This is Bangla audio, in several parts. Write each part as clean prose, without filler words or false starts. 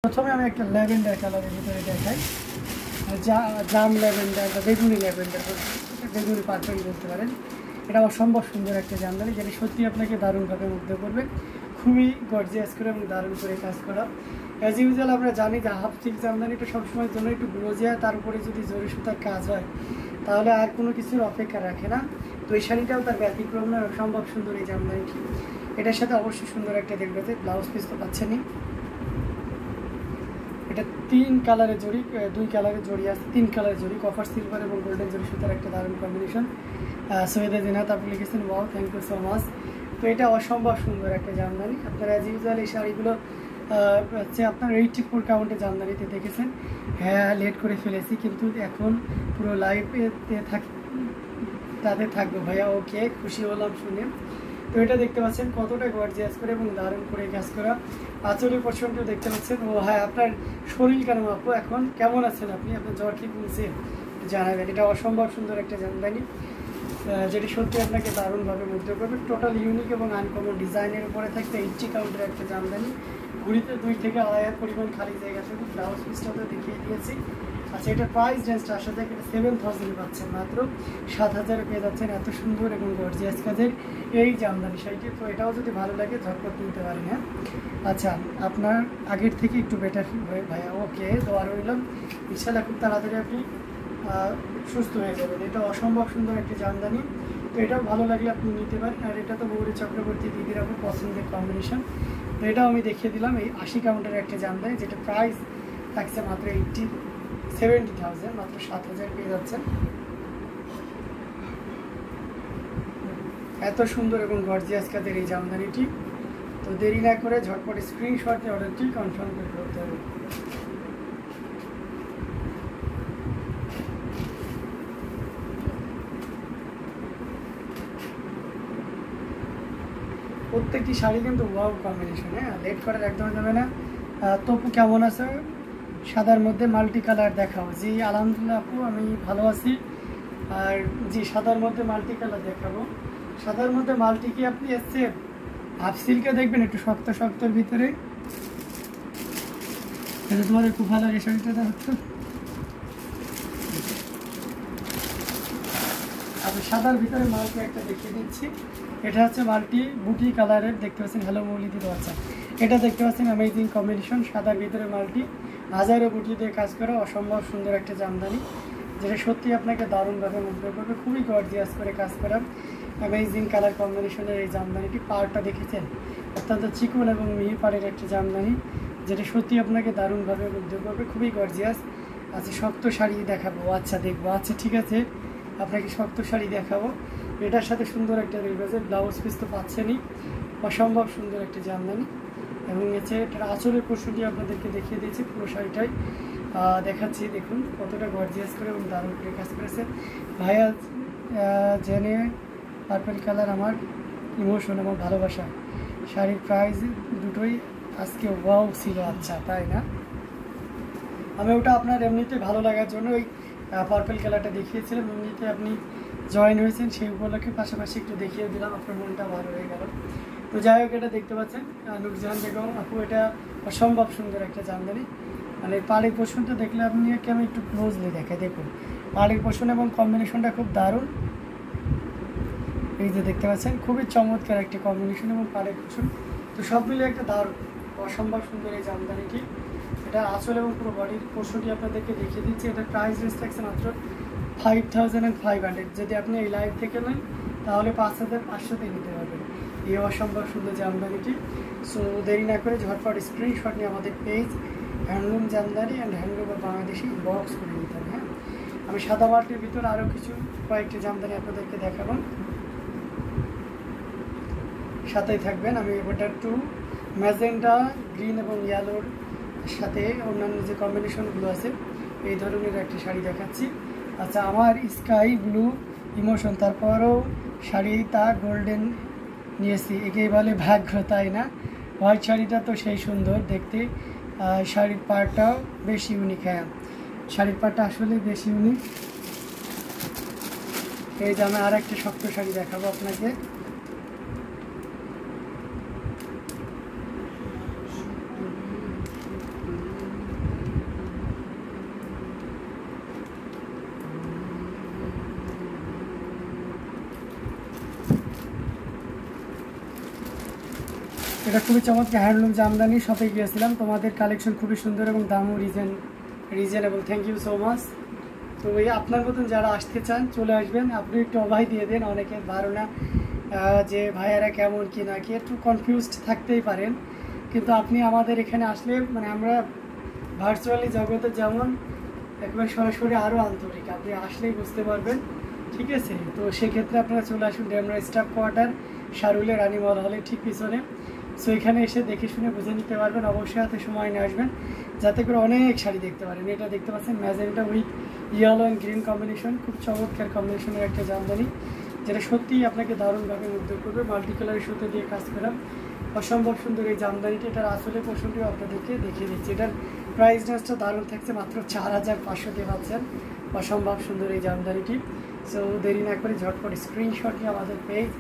প্রথমে আমি একটা ল্যাভেন্ডার কালারের ভিতরে দেখাই, জাম ল্যাভেন্ডার বা বেগুনি ল্যাভেন্ডার, বেগুনি পার্পল বলতে পারেন। এটা অসম্ভব সুন্দর একটা জামদানি, যেটা সত্যি আপনাকে দারুণভাবে মুগ্ধ করবে। খুবই গর্জিয়াস করে এবং দারুণ করে কাজ করা। অ্যাজ ইউজুয়াল আমরা জানি যে হাফ সিল্ক জামদানিটা সবসময়ের জন্য একটু গ্লোজিয়া, তার উপরে যদি জরি সুতার কাজ হয় তাহলে আর কোনো কিছুর অপেক্ষা রাখে না। তো এই শাড়িটাও তার ব্যতিক্রম নয়, অসম্ভব সুন্দর এই জামদানিটি। এটার সাথে অবশ্যই সুন্দর একটা দেখবে, ব্লাউজ পিস তো পাচ্ছেনই। এটা 3 কালারের জড়ি, 2 কালারের জড়ি আছে, 3 কালারের জড়ি, কপার সিলভার এবং গোল্ডেন জড়ি সুতার একটা দারুণ কম্বিনেশন। সৈয়দা জিনাত আপনি লিখেছেন, wow thank you so much. তো এটা অসম্ভব সুন্দর একটা জামদানি। আপনারা অ্যাজ ইউজুয়াল এই শাড়িগুলো হচ্ছে আপনার 84 কাউন্টে জামদানিতে দেখেছেন। হ্যাঁ, লেট করে ফেলেছি, কিন্তু এখন পুরো লাইভেতে তাদের থাকবো ভাইয়া। ওকে, খুশি হলাম শুনে। তো এটা দেখতে পাচ্ছেন কতটা গর্জিয়াস করে এবং দারুণ করে কাজ করা। আঁচলের পোর্শনটাও দেখতে পাচ্ছেন। ও হ্যাঁ, আপনার শরীর কেন আপু, এখন কেমন আছেন আপনি? আপনার জ্বর কি কমছে জানাবেন। এটা অসম্ভব সুন্দর একটা জামদানি, যেটি সত্যি আপনাকে দারুণভাবে মুগ্ধ করবে। টোটাল ইউনিক এবং আনকমন ডিজাইনের উপরে থাকতে 80 কাউন্টের একটা জামদানি। ঘুড়িতে 2 থেকে 2.5 পরিমাণ খালি জায়গা শুধু। ব্লাউজ পিসটা তো দেখিয়ে দিয়েছি। আচ্ছা, এটার প্রাইস রেঞ্জটা আসা থেকে 7000 পাচ্ছেন, মাত্র 7000 পেয়ে যাচ্ছেন এত সুন্দর এবং গর্জিয়াস কাজের এই জামদানি শাড়িটি। তো এটাও যদি ভালো লাগে ঝটপট নিতে পারেন। হ্যাঁ, আচ্ছা, আপনার আগের থেকে একটু বেটার ফিল হয় ভাইয়া। ওকে, দোয়া রইলাম, ইনশাআল্লাহ খুব তাড়াতাড়ি আপনি সুস্থ হয়ে যাবেন। এটা অসম্ভব সুন্দর একটি জামদানি। তো এটাও ভালো লাগলে আপনি নিতে পারেন। আর এটা তো গৌরী চক্রবর্তী দিদির আপনার পছন্দের কম্বিনেশন। তো এটাও আমি দেখিয়ে দিলাম। এই 80 কাউন্টের একটা জামদানি, যেটা প্রাইস থাকছে মাত্র 70,000, মাত্র 7000 পেয়ে যাচ্ছেন। এত সুন্দর এবং গর্জিয়াস কাজের এই জামদানিটি। তো দেরি না করে ঝটপট স্ক্রিনশট নিয়ে অর্ডারটি কনফার্ম করে করতে হবে। প্রত্যেকটি শাড়ি কিন্তু ওয়াও কম্বিনেশন। হ্যাঁ, লেট করার একদম যাবে না। তপু কেমন আছে? সাদার মধ্যে মাল্টি কালার দেখাও। জি আলহামদুলিল্লাহ আপু, আমি ভালো আছি। আর জি, সাদার মধ্যে মাল্টি কালার দেখাবো। সাদার মধ্যে মাল্টি কি আপনি এসছে হাফ সিল্কে দেখবেন, একটু শক্ত শক্তর ভিতরে। এটা তোমাদের খুব ভালো লাগে শাড়িটা দেখো। আচ্ছা, সাদার ভিতরে মাল্টি একটা দেখিয়ে দিচ্ছি। এটা হচ্ছে মাল্টি বুটি কালারের, দেখতে পাচ্ছেন। হ্যালো মৌলিদি তো আচ্ছা, এটা দেখতে পাচ্ছেন অ্যামেজিং কম্বিনেশন। সাদার ভিতরে মাল্টি, হাজারো বুটি দিয়ে কাজ করা অসম্ভব সুন্দর একটা জামদানি, যেটা সত্যি আপনাকে দারুণভাবে মুগ্ধ করবে। খুবই গর্জিয়াস করে কাজ করা অ্যামেজিং কালার কম্বিনেশনের এই জামদানিটি। পাড়টা দেখেছেন, অত্যন্ত চিকন এবং মিহি পাড়ের একটা জামদানি, যেটা সত্যি আপনাকে দারুণভাবে মুগ্ধ করবে। খুবই গর্জিয়াস। আচ্ছা, শক্ত শাড়ি দেখাবো। আচ্ছা, দেখবো। আচ্ছা, ঠিক আছে, আপনাকে শক্ত শাড়ি দেখাবো। এটার সাথে সুন্দর একটা রেলবেজের ব্লাউজ পিস তো পাচ্ছেনই। অসম্ভব সুন্দর একটা জামদানি। এবং এতে এটার আঁচলের পোর্শনটি আপনাদেরকে দেখিয়ে দিয়েছি, পুরো শাড়িটাই দেখাচ্ছি। দেখুন কতটা গর্জিয়াস করে এবং দারুণ করে কাজ করেছে ভাইয়া। জেনে পার্পল কালার আমার ইমোশন এবং ভালোবাসা। শাড়ির প্রাইস দুটোই আজকে ওয়াও ছিল। আচ্ছা, তাই না? আমি ওটা আপনার এমনিতে ভালো লাগার জন্য ওই পার্পল কালারটা দেখিয়েছিলাম। এমনিতে আপনি জয়েন হয়েছেন সেই উপলক্ষে পাশাপাশি একটু দেখিয়ে দিলাম, আপনার মনটা ভালো হয়ে গেল। তো যাই হোক, এটা দেখতে পাচ্ছেন নুরজাহান বেগম আপু, এটা অসম্ভব সুন্দর একটা জামদানি। মানে পাড়ির পোর্শনটা দেখলে আপনি আমি একটু ক্লোজলি দেখাই। দেখুন পাড়ির পোর্শন এবং কম্বিনেশনটা খুব দারুণ। এই যে দেখতে পাচ্ছেন, খুবই চমৎকার একটা কম্বিনেশন এবং পাড়ির পোর্শন। তো সব মিলে একটা দারুণ অসম্ভব সুন্দর এই জামদানিটি। এটা আঁচল এবং পুরো বডির পোর্শনটি আপনাদেরকে দেখিয়ে দিচ্ছি। এটার প্রাইস রেঞ্জ থাকছে মাত্র 5500। যদি আপনি এই লাইভ থেকে নেন তাহলে 5500তে নিতে পারবেন এই অসম্ভব সুন্দর জামদানিটি। সো দেরি না করে ঝটপট স্ক্রিনশট নিয়ে আমাদের page handloom Jamdani and handloom of Bangladeshi inbox করে দিতে হবে। হ্যাঁ, আমি সাদা মাল্টির ভিতরে আরও কয়েকটি জামদানি আপনাদেরকে দেখাবো, সাথেই থাকবেন। আমি ওটা একটু ম্যাজেন্টা গ্রিন এবং ইয়েলোর সাথে অন্যান্য যে কম্বিনেশনগুলো আছে এই ধরনের একটি শাড়ি দেখাচ্ছি। আচ্ছা, আমার স্কাই ব্লু ইমোশন, তারপরও শাড়িটা গোল্ডেন নিয়েছি, একেই বলে ভাগ্য, তাই না? হোয়াইট শাড়িটা তো সেই সুন্দর দেখতে, শাড়ির পাড়টাও বেশ ইউনিক। হ্যাঁ, শাড়ির পাড়টা আসলে বেশ ইউনিক। এই যে আমি আর একটা শক্ত শাড়ি দেখাবো আপনাকে। এটা খুবই চমৎকার হ্যান্ডলুম জামদানি, শপে গিয়েছিলাম, তোমাদের কালেকশন খুবই সুন্দর এবং দামও reasonable. Thank you so much. তো এই আপনার মতন যারা আসতে চান চলে আসবেন। আপনি একটু অবাই দিয়ে দেন, অনেকের ধারণা যে ভাইয়ারা কেমন কি না কি, একটু কনফিউজড থাকতেই পারেন, কিন্তু আপনি আমাদের এখানে আসলে মানে আমরা ভার্চুয়ালি জগতে যেমন একবার সরাসরি আরও আন্তরিক, আপনি আসলেই বুঝতে পারবেন, ঠিক আছে? তো সেক্ষেত্রে আপনারা চলে আসুন ডেমরা স্টাফ কোয়ার্টার, শাহরুলে রানীমহল হলে ঠিক পিছনে। সো এখানে এসে দেখে শুনে বুঝে নিতে পারবেন। অবশ্যই হাতে সময় নিয়ে আসবেন যাতে করে অনেক শাড়ি দেখতে পারেন। এটা দেখতে পাচ্ছেন magenta with yellow and green combination, খুব চমৎকার কম্বিনেশনের একটা জামদানি, যেটা সত্যিই আপনাকে দারুণভাবে মুগ্ধ করবে। মাল্টি কালারের সুতো দিয়ে কাজ করা অসম্ভব সুন্দর এই জামদানিটি। এটার আসলে পোর্শনটিও আপনাদেরকে দেখিয়ে দিচ্ছি। এটার প্রাইস রেঞ্জটা দারুণ থাকছে, মাত্র 4500 দিয়ে পাচ্ছেন অসম্ভব সুন্দর এই জামদানিটি। সো দেরি না করে ঝটপট স্ক্রিনশট নিয়ে আমাদের পেজ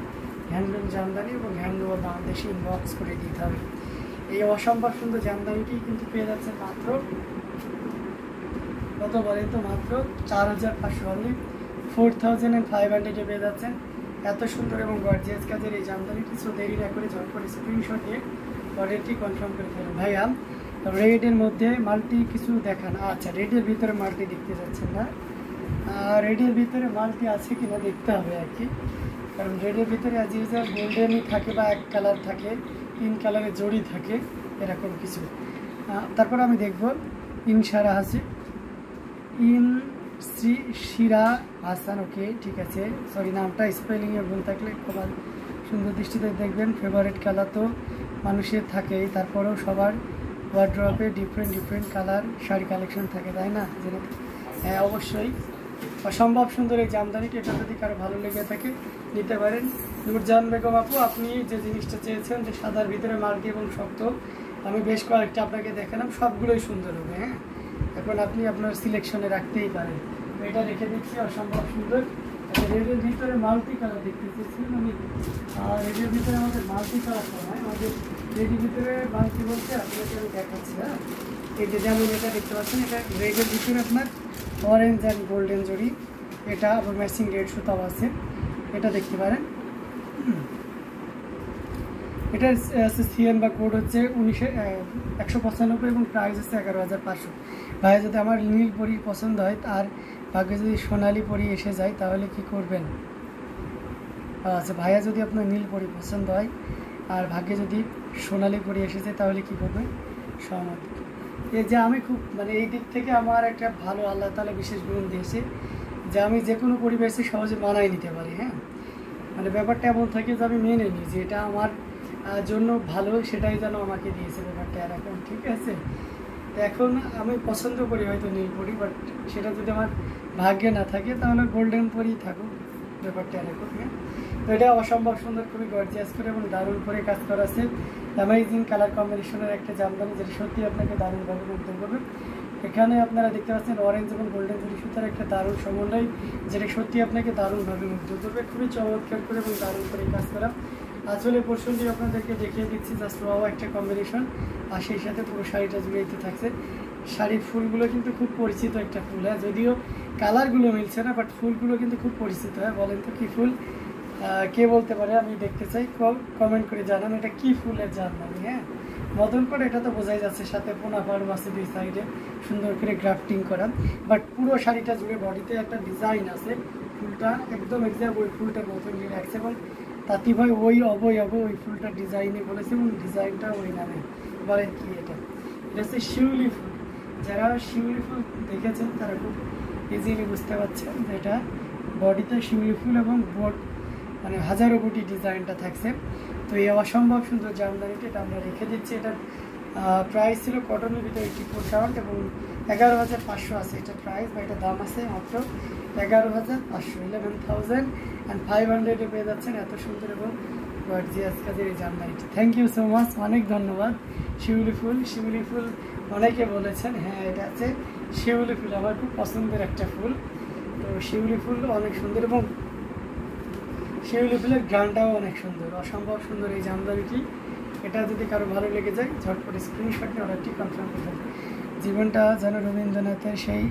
হ্যান্ডলুম জামদানি এবং হ্যান্ডলুম বাংলাদেশি ইনবক্স করে দিতে হবে। এই অসম্ভব সুন্দর জামদানিটি কিন্তু পেয়ে যাচ্ছে মাত্র কত বলেন তো, মাত্র 4500, অনলি 4500 পেয়ে যাচ্ছেন এত সুন্দর এবং গর্জিয়াস কাজের এই জামদানিটি। সো দেরি না করে ঝটপট স্ক্রিনশট নিয়ে অর্ডারটি কনফার্ম করে ফেলুন। ভাইয়া রেডের মধ্যে মাল্টি কিছু দেখান। আচ্ছা, রেডের ভিতরে মাল্টি দেখতে যাচ্ছেন না? রেডের ভিতরে মাল্টি আছে কিনা দেখতে হবে আর কি, কারণ রেডের ভিতরে অ্যাজ ইউজুয়াল গোল্ডেনই থাকে বা এক কালার থাকে, 3 কালারের জড়ি থাকে, এরকম কিছু। তারপর আমি দেখব ইনশারা হাসি, শিরা হাসান, ওকে ঠিক আছে, সরি নামটা স্পেলিংয়ে ভুল থাকলে খুব সুন্দর দৃষ্টিতে দেখবেন। ফেভারিট কালার তো মানুষের থাকেই, তারপরেও সবার ওয়ার্ড্রপে ডিফারেন্ট কালার শাড়ি কালেকশন থাকে, তাই না? হ্যাঁ অবশ্যই অসম্ভব সুন্দর এই জামদানিটি। এটা যদি কারো ভালো লেগে থাকে নিতে পারেন। নূরজাহান বেগম আপু, আপনি যে জিনিসটা চেয়েছেন যে সাদার ভিতরে মাল্টি এবং শক্ত, আমি বেশ কয়েকটা আপনাকে দেখালাম, সবগুলোই সুন্দর হবে। হ্যাঁ, এখন আপনি আপনার সিলেকশনে রাখতেই পারেন। এটা রেখে দিচ্ছি, অসম্ভব সুন্দর। রেডের ভিতরে মাল্টি কালার দেখতে চেয়েছিলাম আমি, আর রেডের ভিতরে আমাদের মাল্টি কালার নয়, আমাদের রেডের ভিতরে মাল্টি বলতে আপনাকে আমি দেখাচ্ছি। হ্যাঁ, এই যে যেমন এটা দেখতে পাচ্ছেন, এটা রেডের ভিতরে আপনার অরেঞ্জ অ্যান্ড গোল্ডেন জড়ি, এটা আবার ম্যাচিং রেড সুতাও আছে, এটা দেখতে পারেন। এটার সিএন বা কোড হচ্ছে 195 এবং প্রাইস হচ্ছে 11500। ভাইয়া যদি আমার নীল পরি পছন্দ হয় আর ভাগ্যে যদি সোনালি পরি এসে যায় তাহলে কি করবেন? আচ্ছা, ভাইয়া যদি আপনার নীল পরি পছন্দ হয় আর ভাগ্যে যদি সোনালি পরি এসে যায় তাহলে কি করবেন? সহমত। এই যে আমি খুব মানে এই দিক থেকে আমার একটা ভালো আল্লাহ তাআলা বিশেষ গুণ দিয়েছে যে আমি যে কোনো পরিবেশে সহজে মানায় নিতে পারি। হ্যাঁ, মানে ব্যাপারটা এমন থাকে যে আমি মেনে নিই যে এটা আমার জন্য ভালো, সেটাই যেন আমাকে দিয়েছে ব্যাপারটা এরকম, ঠিক আছে? তো এখন আমি পছন্দ করি হয়তো নীল পরি, বাট সেটা যদি আমার ভাগ্যে না থাকে তাহলে গোল্ডেন পরি থাকুক, ব্যাপারটা এরকম। হ্যাঁ, তো এটা অসম্ভব সুন্দর, খুবই গর্জিয়াস করে এবং দারুণ করে কাজ করা আছে। অ্যামেজিং কালার কম্বিনেশনের একটা জামদানি, যেটা সত্যি আপনাকে দারুণভাবে মুগ্ধ করবে। এখানে আপনারা দেখতে পাচ্ছেন অরেঞ্জ এবং গোল্ডেন জরি সুতার একটা দারুণ সমন্বয়, যেটা সত্যি আপনাকে দারুণভাবে মুগ্ধ করবে। খুবই চমৎকার করে এবং দারুণ করে কাজ করা। আসলে পোর্শনটি আপনাদেরকে দেখিয়ে দিচ্ছি, জাস্ট ওয়াও একটা কম্বিনেশন, আর সেই সাথে পুরো শাড়িটা জুড়েইতে থাকছে। শাড়ির ফুলগুলো কিন্তু খুব পরিচিত একটা ফুল, হ্যাঁ, যদিও কালারগুলো মিলছে না, বাট ফুলগুলো কিন্তু খুব পরিচিত। হ্যাঁ, বলেন তো কী ফুল? কে বলতে পারে? আমি দেখতে চাই, কমেন্ট করে জানান এটা কী ফুলের জামদানি। হ্যাঁ, মদন করে এটা তো বোঝাই যাচ্ছে, সাথে পোনা পাড় আছে দুই সাইডে সুন্দর করে গ্রাফটিং করা, বাট পুরো শাড়িটা জুড়ে বডিতে একটা ডিজাইন আছে। ফুলটা একদম এক্সাক্ট ওই ফুলটার মতন নিয়ে রাখছে এবং তাঁতি ভাই ওই ওই ফুলটা ডিজাইনে বলেছে এবং ডিজাইনটা ওই নামে। বলেন কি এটা? এটা হচ্ছে শিউলি ফুল। যারা শিউলি ফুল দেখেছেন তারা খুব ইজিলি বুঝতে পারছেন যে এটা বডিতে শিউলি ফুল এবং বোট মানে হাজারো কোটি ডিজাইনটা থাকছে। তো এই অসম্ভব সুন্দর জামদানিটি এটা আমরা রেখে দিচ্ছি। এটার প্রাইস ছিল কটনের ভিতরে 84 এবং 11500 আছে এটা প্রাইস, বা এটা দাম আছে মাত্র 11500, 11,500 পেয়ে যাচ্ছেন এত সুন্দর এবং গর্জিয়াস কাজের এই জামদানিটি। থ্যাংক ইউ সো মাচ, অনেক ধন্যবাদ। শিউলি ফুল অনেকে বলেছেন, হ্যাঁ এটা আছে শিউলি ফুল, আমার খুব পছন্দের একটা ফুল। তো শিউলি ফুল অনেক সুন্দর এবং শিউলি ফুলের গানটাও অনেক সুন্দর, অসম্ভব সুন্দর এই জামদানিটি। এটা যদি কারো ভালো লেগে যায় ঝটপট স্ক্রিনশট নিয়ে অর্ডারটি কনফার্ম করবেন। জীবনটা যেন রবীন্দ্রনাথের সেই